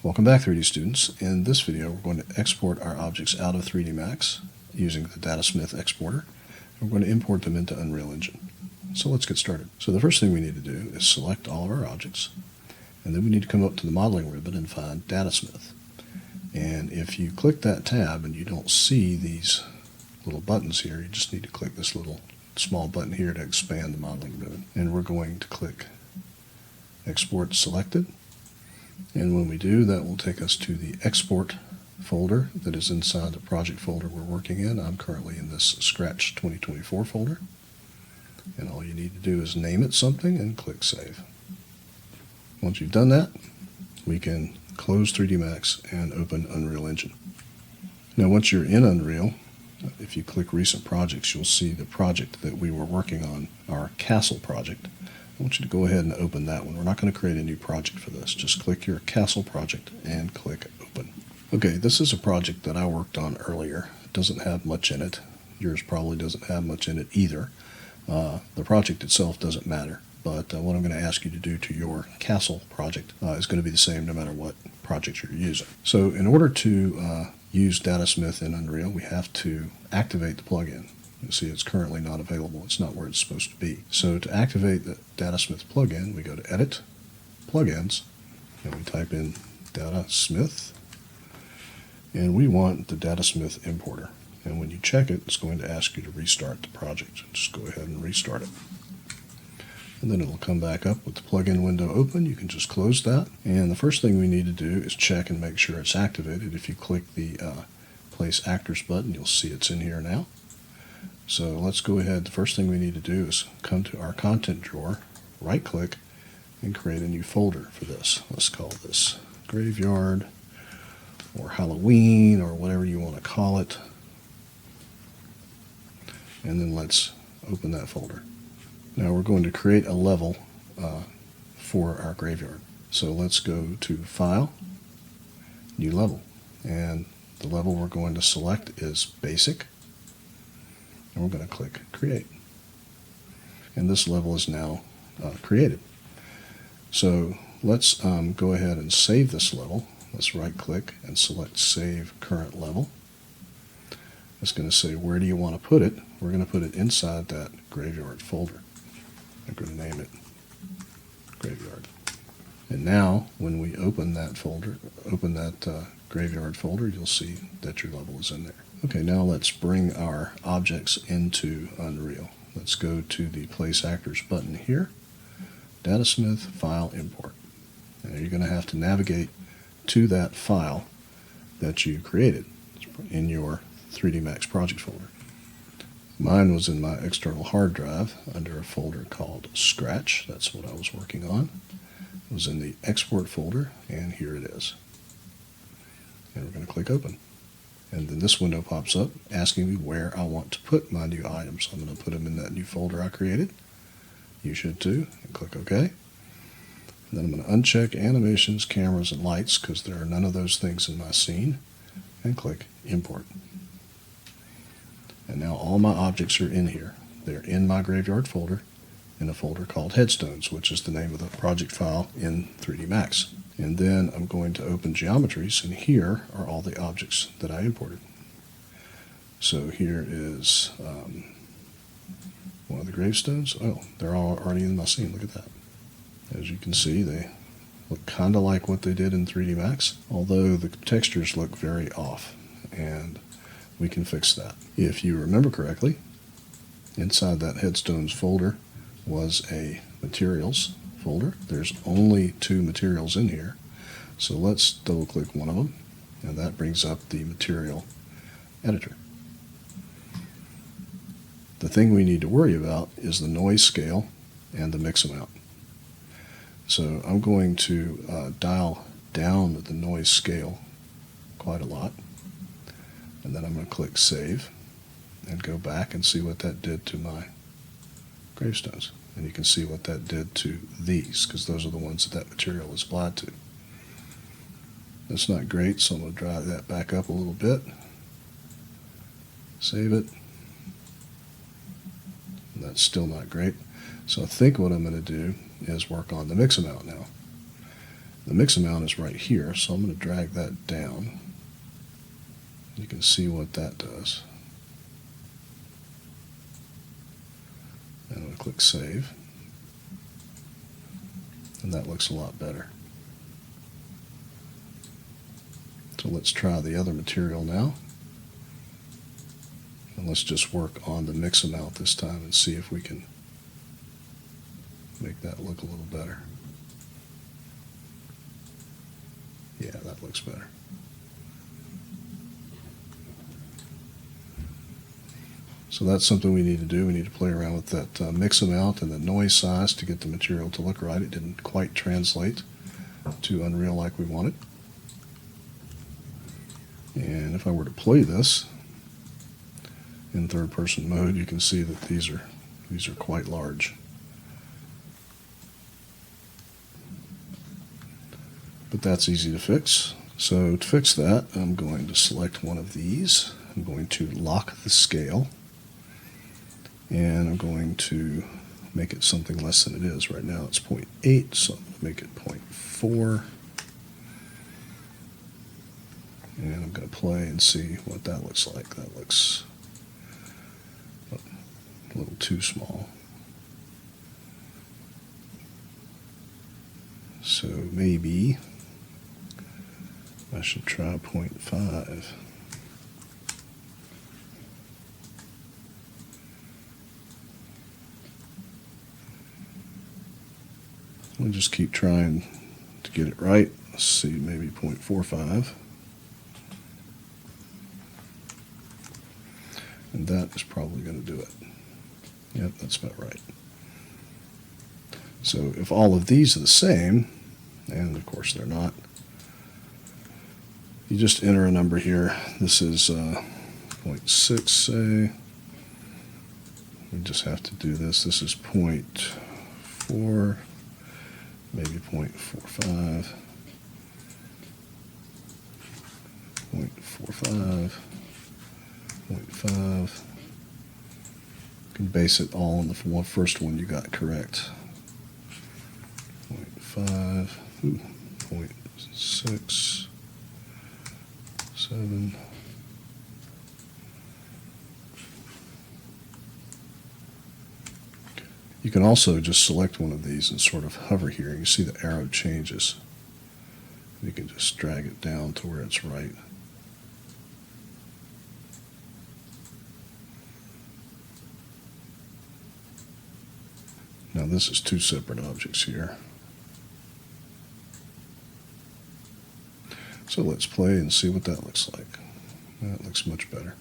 Welcome back 3D students. In this video we're going to export our objects out of 3D Max using the Datasmith exporter. We're going to import them into Unreal Engine. So let's get started. So the first thing we need to do is select all of our objects, and then we need to come up to the modeling ribbon and find Datasmith. And if you click that tab and you don't see these little buttons here, you just need to click this little small button here to expand the modeling ribbon. And we're going to click Export Selected. And when we do, that will take us to the export folder that is inside the project folder we're working in. I'm currently in this Scratch 2024 folder. And all you need to do is name it something and click Save. Once you've done that, we can close 3D Max and open Unreal Engine. Now once you're in Unreal, if you click Recent Projects, you'll see the project that we were working on, our castle project. I want you to go ahead and open that one. We're not going to create a new project for this. Just click your castle project and click Open. Okay, this is a project that I worked on earlier. It doesn't have much in it. Yours probably doesn't have much in it either. The project itself doesn't matter, but what I'm going to ask you to do to your castle project is going to be the same no matter what project you're using. So in order to use Datasmith in Unreal, we have to activate the plugin. You see it's currently not available. It's not where it's supposed to be. So to activate the Datasmith plugin, we go to Edit, Plugins, and we type in Datasmith, and we want the Datasmith importer. And when you check it, it's going to ask you to restart the project. Just go ahead and restart it. And then it'll come back up with the plugin window open. You can just close that. And the first thing we need to do is check and make sure it's activated. If you click the Place Actors button, you'll see it's in here now. So let's go ahead. The first thing we need to do is come to our content drawer, right click, and create a new folder for this. Let's call this Graveyard or Halloween or whatever you want to call it. And then let's open that folder. Now we're going to create a level for our graveyard. So let's go to File, New Level. And the level we're going to select is Basic. And we're going to click Create. And this level is now created. So let's go ahead and save this level. Let's right click and select Save Current Level. It's going to say, where do you want to put it? We're going to put it inside that graveyard folder. I'm going to name it Graveyard. And now when we open that folder, graveyard folder, you'll see that your level is in there. Okay, now let's bring our objects into Unreal. Let's go to the Place Actors button here, Datasmith, File, Import. And you're going to have to navigate to that file that you created in your 3D Max project folder. Mine was in my external hard drive under a folder called Scratch. That's what I was working on. It was in the Export folder, and here it is. And we're going to click Open. And then this window pops up asking me where I want to put my new items. I'm going to put them in that new folder I created. You should too. And click OK. And then I'm going to uncheck animations, cameras, and lights because there are none of those things in my scene. And click Import. And now all my objects are in here. They're in my graveyard folder in a folder called Headstones, which is the name of the project file in 3D Max. And then I'm going to open Geometries, and here are all the objects that I imported. So here is one of the gravestones. Oh, they're all already in my scene. Look at that. As you can see, they look kind of like what they did in 3D Max, although the textures look very off, and we can fix that. If you remember correctly, inside that Headstones folder was a Materials folder. There's only 2 materials in here, so let's double click one of them, and that brings up the material editor. The thing we need to worry about is the noise scale and the mix amount. So I'm going to dial down the noise scale quite a lot, and then I'm going to click Save and go back and see what that did to my gravestones. And you can see what that did to these, because those are the ones that material is applied to. That's not great, so I'm going to drive that back up a little bit. Save it. And that's still not great. So I think what I'm going to do is work on the mix amount now. The mix amount is right here, so I'm going to drag that down. You can see what that does. And I'm going to click Save. And that looks a lot better. So let's try the other material now. And let's just work on the mix amount this time and see if we can make that look a little better. Yeah, that looks better. So that's something we need to do. We need to play around with that mix amount and the noise size to get the material to look right. It didn't quite translate to Unreal like we wanted. And if I were to play this in third-person mode, you can see that these are quite large. But that's easy to fix. So to fix that, I'm going to select one of these. I'm going to lock the scale. And I'm going to make it something less than it is. Right now it's 0.8, so I'm going to make it 0.4. And I'm going to play and see what that looks like. That looks a little too small. So maybe I should try 0.5. We'll just keep trying to get it right. Let's see, maybe 0.45. And that is probably going to do it. Yep, that's about right. So if all of these are the same, and of course they're not, you just enter a number here. This is 0.6, say. We just have to do this. This is 0.4. Maybe 0.45, 0.45, 0.5. You can base it all on the first one you got correct. 0.5, 0.6, 7. You can also just select one of these and sort of hover here. You see the arrow changes. You can just drag it down to where it's right. Now this is two separate objects here. So let's play and see what that looks like. That looks much better.